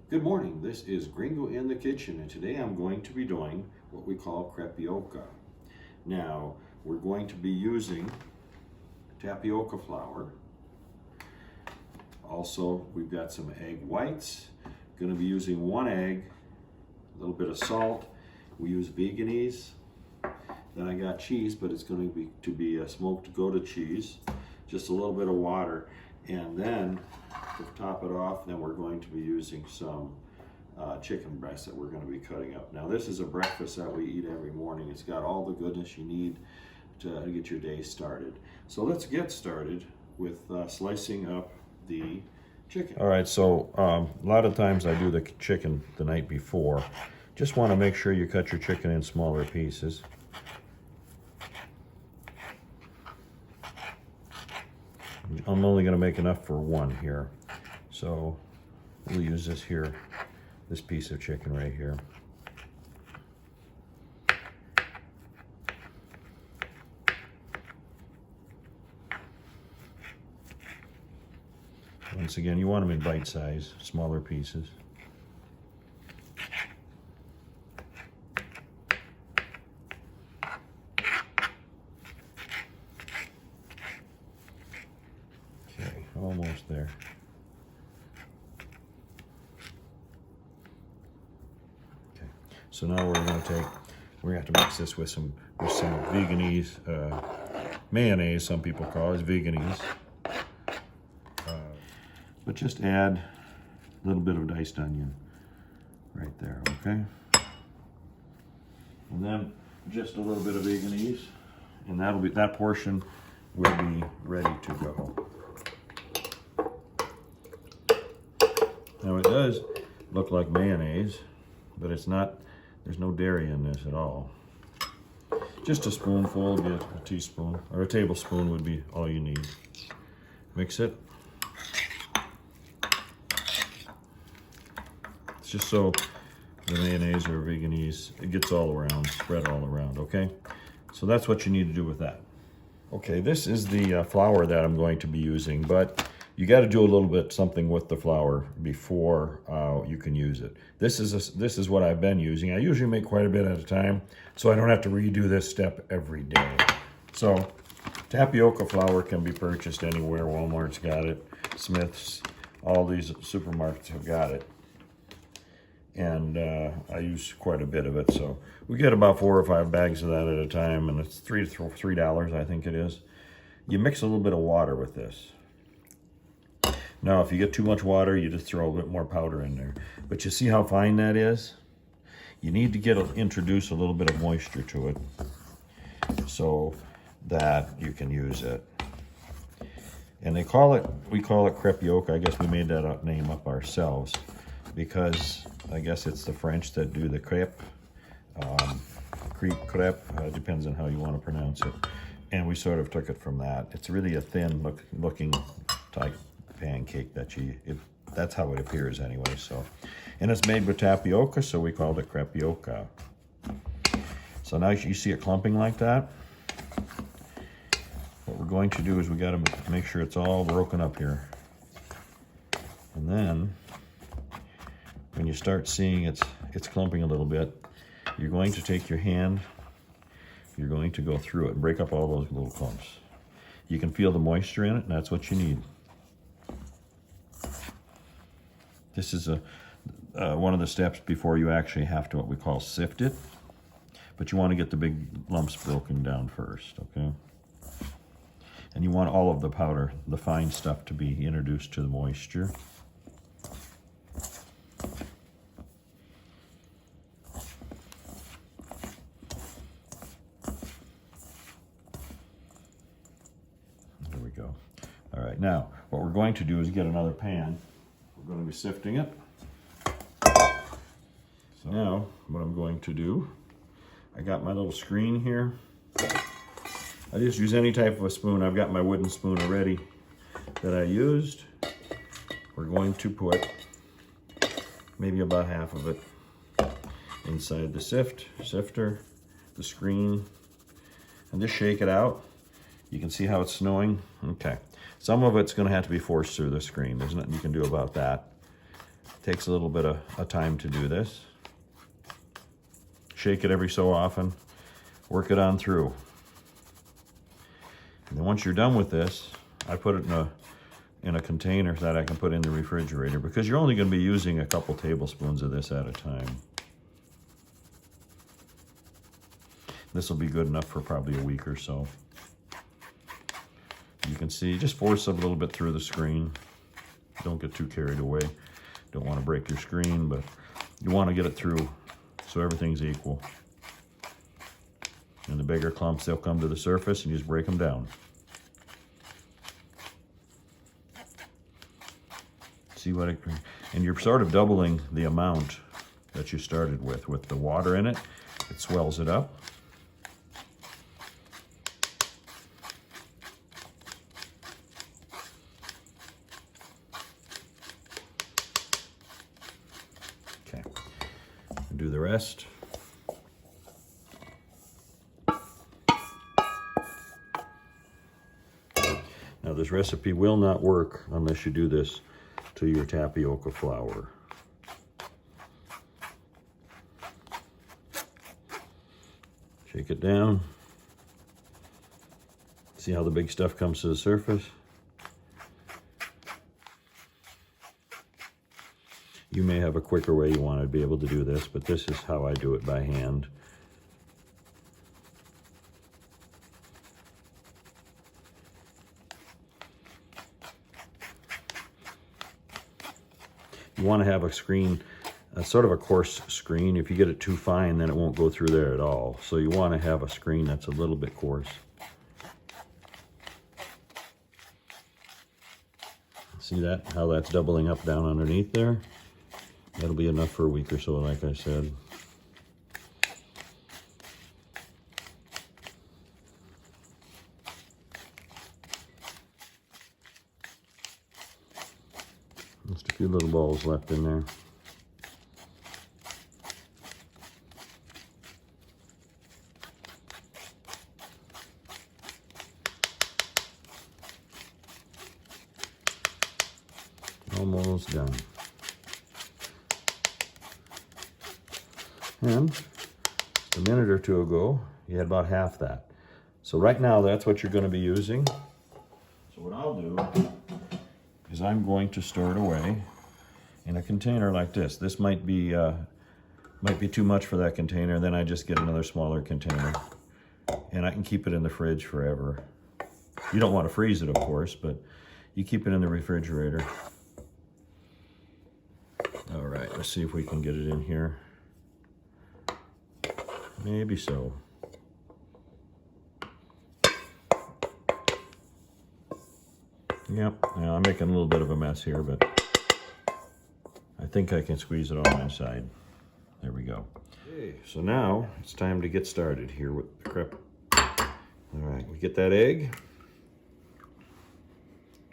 Good morning, this is Gringo in the kitchen, and today I'm going to be doing what we call Crepe-i-Oka. Now, we're going to be using tapioca flour. Also, we've got some egg whites. Going to be using one egg, a little bit of salt. We use veganese. Then I got cheese, but it's going to be a smoked Gouda cheese. Just a little bit of water, and then to top it off, then we're going to be using some chicken breast that we're going to be cutting up. Now this is a breakfast that we eat every morning. It's got all the goodness you need to get your day started. So let's get started with slicing up the chicken. All right, so a lot of times I do the chicken the night before. Just want to make sure you cut your chicken in smaller pieces. I'm only going to make enough for one here. So we'll use this here, this piece of chicken right here. Once again, you want them in bite size, smaller pieces. Okay, almost there. So now we're going to have to mix this with some veganese, mayonnaise, some people call it veganese. But just add a little bit of diced onion right there, okay? And then just a little bit of veganese, and that portion will be ready to go. Now it does look like mayonnaise, but it's not. There's no dairy in this at all. Just a spoonful would be a teaspoon, or a tablespoon would be all you need. Mix it. It's just so the mayonnaise or veganese, it gets all around, spread all around, okay? So that's what you need to do with that. Okay, this is the flour that I'm going to be using, but you got to do a little bit something with the flour before you can use it. This is what I've been using. I usually make quite a bit at a time, so I don't have to redo this step every day. So tapioca flour can be purchased anywhere. Walmart's got it, Smith's, all these supermarkets have got it. And I use quite a bit of it, so we get about 4 or 5 bags of that at a time, and it's $3, I think it is. You mix a little bit of water with this. Now, if you get too much water, you just throw a bit more powder in there. But you see how fine that is? You need to introduce a little bit of moisture to it so that you can use it. And we call it Crepe-i-Oka. I guess we made that name up ourselves because I guess it's the French that do the crepe. Crepe, depends on how you want to pronounce it. And we sort of took it from that. It's really a thin looking type pancake that's how it appears anyway. So, and it's made with tapioca, so we called it Crepe-i-Oka. So now you see it clumping like that. What we're going to do is we got to make sure it's all broken up here, and then when you start seeing it's clumping a little bit, you're going to take your hand, you're going to go through it and break up all those little clumps. You can feel the moisture in it, and that's what you need. This is one of the steps before you actually have to what we call sift it. But you want to get the big lumps broken down first, okay? And you want all of the powder, the fine stuff, to be introduced to the moisture. There we go. All right, now what we're going to do is get another pan. We're going to be sifting it. So now what I'm going to do, I got my little screen here. I just use any type of a spoon. I've got my wooden spoon already that I used. We're going to put maybe about half of it inside the sifter, the screen, and just shake it out. You can see how it's snowing. Okay. Some of it's going to have to be forced through the screen. There's nothing you can do about that. Takes a little bit of time to do this. Shake it every so often. Work it on through. And then once you're done with this, I put it in a container that I can put in the refrigerator, because you're only going to be using a couple tablespoons of this at a time. This will be good enough for probably a week or so. You can see, just force it a little bit through the screen. Don't get too carried away. Don't want to break your screen, but you want to get it through so everything's equal. And the bigger clumps, they'll come to the surface and you just break them down. See what it, and you're sort of doubling the amount that you started with the water in it. It swells it up. Okay, do the rest. Now this recipe will not work unless you do this to your tapioca flour. Shake it down. See how the big stuff comes to the surface? You may have a quicker way you want to be able to do this, but this is how I do it by hand. You want to have a screen, sort of a coarse screen. If you get it too fine, then it won't go through there at all. So you want to have a screen that's a little bit coarse. See that? How that's doubling up down underneath there? That'll be enough for a week or so, like I said. Just a few little balls left in there. Almost done. And a minute or two ago, you had about half that. So right now, that's what you're going to be using. So what I'll do is I'm going to store it away in a container like this. This might be too much for that container. Then I just get another smaller container, and I can keep it in the fridge forever. You don't want to freeze it, of course, but you keep it in the refrigerator. All right, let's see if we can get it in here. Maybe so. Yep, now I'm making a little bit of a mess here, but I think I can squeeze it all inside. There we go. Okay, so now it's time to get started here with the crepe. All right, we get that egg.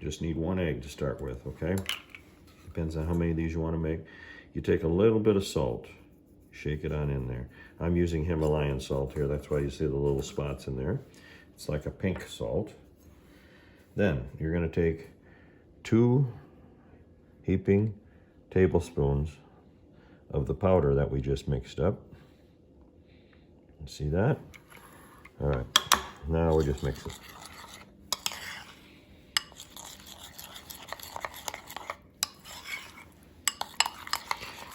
Just need one egg to start with, okay? Depends on how many of these you want to make. You take a little bit of salt, shake it on in there. I'm using Himalayan salt here. That's why you see the little spots in there. It's like a pink salt. Then you're going to take 2 heaping tablespoons of the powder that we just mixed up. See that? All right, now we just mix it.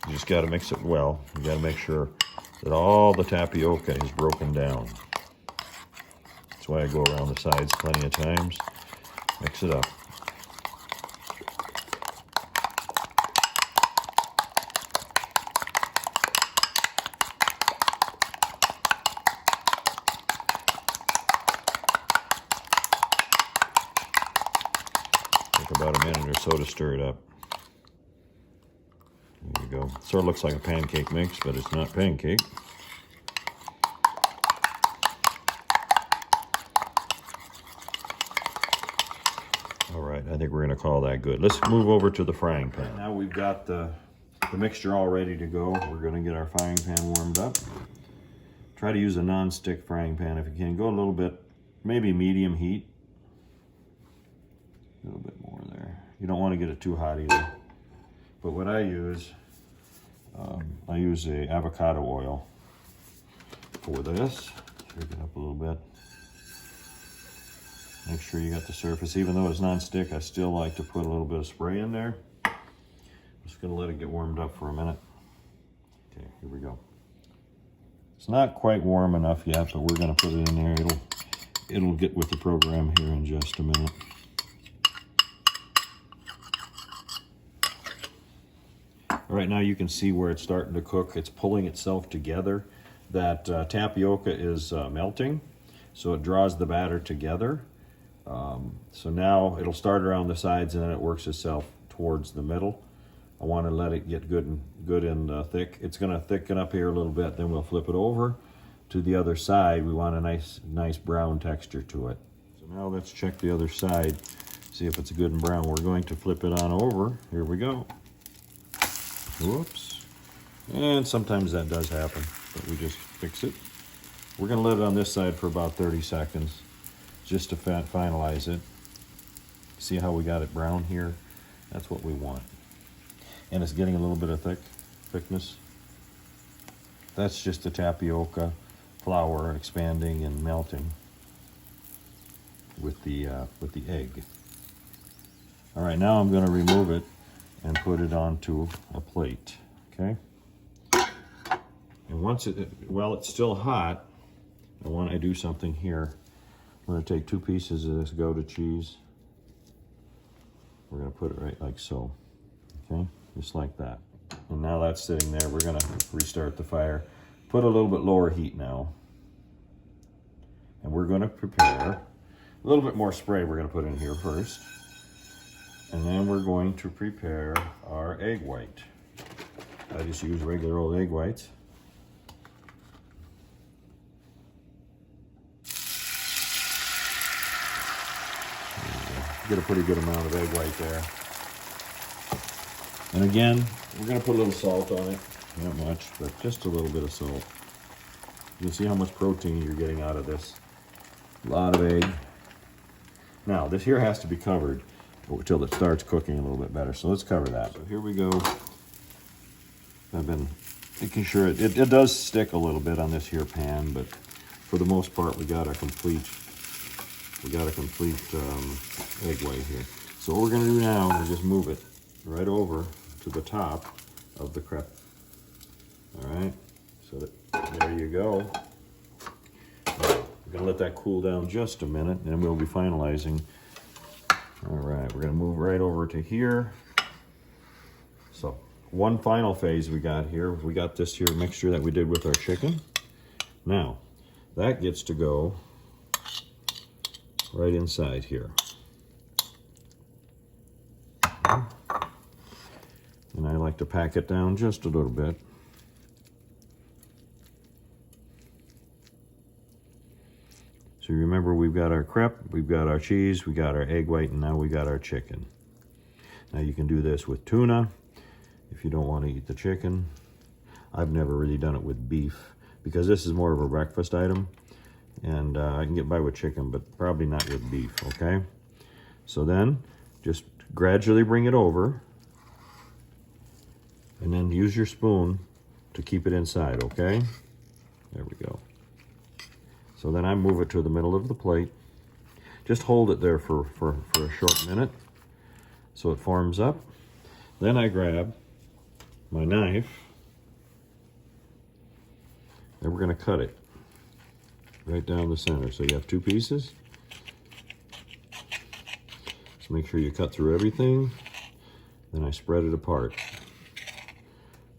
You just got to mix it well. You got to make sure that all the tapioca is broken down. That's why I go around the sides plenty of times. Mix it up. Take about a minute or so to stir it up. There you go. Sort of looks like a pancake mix, but it's not pancake. All right, I think we're going to call that good. Let's move over to the frying pan. Now we've got the mixture all ready to go. We're going to get our frying pan warmed up. Try to use a non-stick frying pan if you can. Go a little bit, maybe medium heat. A little bit more there. You don't want to get it too hot either. But what I use a avocado oil for this. Shake it up a little bit. Make sure you got the surface. Even though it's non-stick, I still like to put a little bit of spray in there. Just gonna let it get warmed up for a minute. Okay, here we go. It's not quite warm enough yet, but we're gonna put it in there. It'll get with the program here in just a minute. All right, now you can see where it's starting to cook. It's pulling itself together. That tapioca is melting, so it draws the batter together. So now it'll start around the sides and then it works itself towards the middle. I want to let it get good and thick. It's going to thicken up here a little bit. Then we'll flip it over to the other side. We want a nice brown texture to it. So now let's check the other side, see if it's good and brown. We're going to flip it on over. Here we go. Whoops. And sometimes that does happen, but we just fix it. We're going to let it on this side for about 30 seconds just to finalize it. See how we got it brown here? That's what we want. And it's getting a little bit of thickness. That's just the tapioca flour expanding and melting with the egg. All right, now I'm going to remove it and put it onto a plate. Okay. And once while it's still hot, I want to do something here. I'm going to take 2 pieces of this Gouda cheese. We're going to put it right like so. Okay, just like that. And now that's sitting there. We're going to restart the fire. Put a little bit lower heat now. And we're going to prepare a little bit more spray we're going to put in here first. And then we're going to prepare our egg white. I just use regular old egg whites. Get a pretty good amount of egg white there. And again, we're going to put a little salt on it. Not much, but just a little bit of salt. You can see how much protein you're getting out of this. A lot of egg. Now, this here has to be covered until it starts cooking a little bit better. So let's cover that. So here we go. I've been making sure it does stick a little bit on this here pan, but for the most part, we got a complete egg white here. So what we're going to do now is just move it right over to the top of the crepe. All right, so there you go. We're going to let that cool down just a minute, and then we'll be finalizing. All right, we're going to move right over to here. So one final phase we got here. We got this here mixture that we did with our chicken. Now, that gets to go right inside here. And I like to pack it down just a little bit. So remember, we've got our crepe, we've got our cheese, we got our egg white, and now we got our chicken. Now you can do this with tuna if you don't want to eat the chicken. I've never really done it with beef because this is more of a breakfast item. And I can get by with chicken, but probably not with beef, okay? So then, just gradually bring it over, and then use your spoon to keep it inside, okay? There we go. So then I move it to the middle of the plate. Just hold it there for a short minute so it forms up. Then I grab my knife, and we're going to cut it right down the center. So you have 2 pieces. So make sure you cut through everything. Then I spread it apart.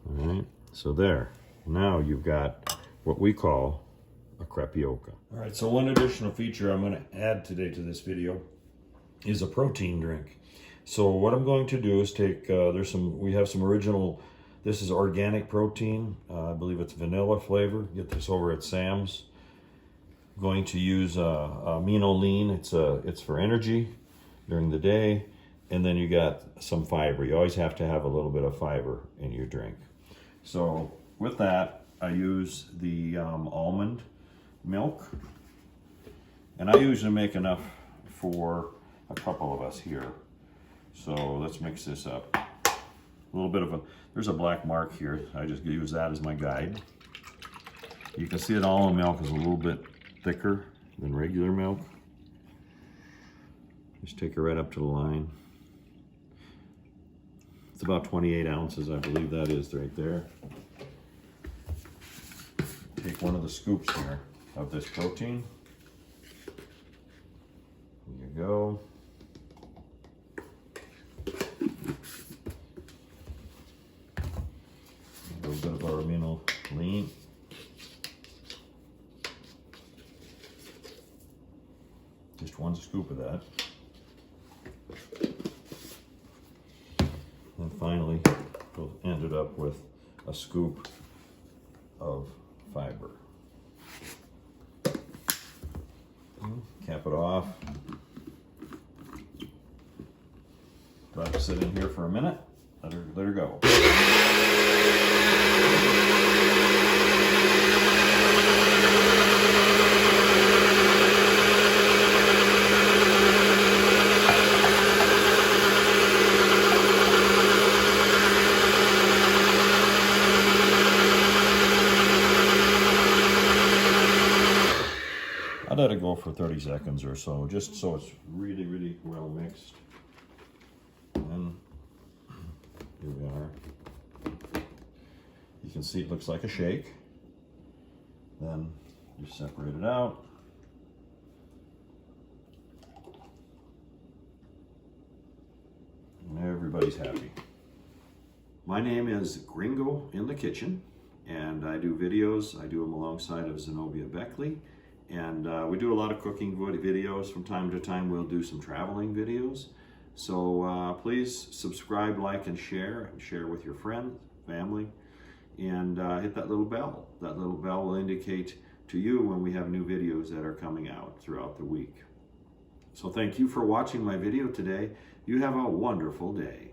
All right, so there. Now you've got what we call a crepioca. All right, so one additional feature I'm going to add today to this video is a protein drink. So what I'm going to do is take, we have some original, this is organic protein. I believe it's vanilla flavor. Get this over at Sam's. I'm going to use amino lean. It's for energy during the day. And then you got some fiber. You always have to have a little bit of fiber in your drink. So with that, I use the almond milk. And I usually make enough for a couple of us here. So let's mix this up. A little bit of there's a black mark here. I just use that as my guide. You can see that almond milk is a little bit thicker than regular milk. Just take it right up to the line. It's about 28 ounces, I believe that is right there. Take one of the scoops here of this protein. There you go. A little bit of our amino lean. Just one scoop of that. And finally, we'll end it up with a scoop of fiber. Cap it off. Let it sit in here for a minute. Let her go. I let it go for 30 seconds or so, just so it's really, really well mixed. And here we are. You can see it looks like a shake. Then you separate it out. And everybody's happy. My name is Gringo in the Kitchen, and I do videos. I do them alongside of Zenobia beckLEY. And we do a lot of cooking videos. From time to time, we'll do some traveling videos. So please subscribe, like, and share with your friends, family, and hit that little bell. That little bell will indicate to you when we have new videos that are coming out throughout the week. So thank you for watching my video today. You have a wonderful day.